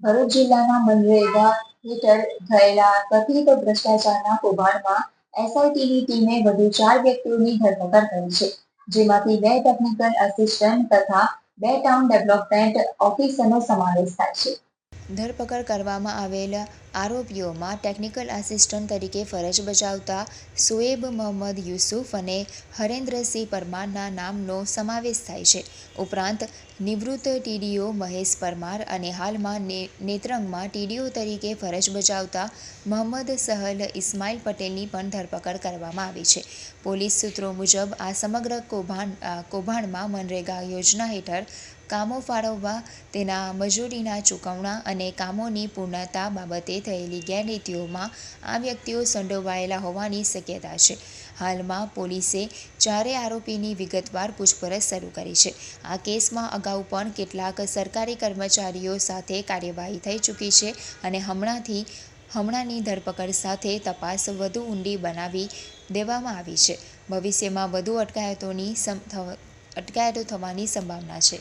ભરૂચ જિલ્લાના મનરેગા હેઠળ થયેલા કથિત ભ્રષ્ટાચારના કૌભાંડમાં એસઆઈટીની ટીમે વધુ 4 વ્યક્તિઓની ધરપકડ કરી છે, જેમાંથી 2 ટેકનિકલ આસિસ્ટન્ટ તથા 2 ટાઉન ડેવલપમેન્ટ ઓફિસરનો સમાવેશ થાય છે. ધરપકડ કરવામાં આવેલ આરોપીઓમાં ટેકનિકલ આસિસ્ટન્ટ તરીકે ફરજ બજાવતા શોએબ મોહમ્મદ યુસુફ અને હરેન્દ્રસિંહ પરમારના નામનો સમાવેશ થાય છે. ઉપરાંત નિવૃત્ત ટીડીઓ મહેશ પરમાર અને હાલમાં નેત્રંગમાં ટીડીઓ તરીકે ફરજ બજાવતા મોહમ્મદ સહલ ઇસ્માઇલ પટેલની પણ ધરપકડ કરવામાં આવી છે. પોલીસ સૂત્રો મુજબ આ સમગ્ર કૌભાંડમાં મનરેગા યોજના હેઠળ કામો ફાળવવા, તેના મજૂરીના ચૂકવણા અને કામોની પૂર્ણતા બાબતે થયેલી ગેરરીતિઓમાં આ વ્યક્તિઓ સંડોવાયેલા હોવાની શક્યતા છે. હાલમાં પોલીસે ચારેય આરોપીની વિગતવાર પૂછપરછ શરૂ કરી છે. આ કેસમાં અગાઉ પણ કેટલાક સરકારી કર્મચારીઓ સાથે કાર્યવાહી થઈ ચૂકી છે અને હમણાંની ધરપકડ સાથે તપાસ વધુ ઊંડી બનાવી દેવામાં આવી છે. ભવિષ્યમાં વધુ અટકાયતો થવાની સંભાવના છે.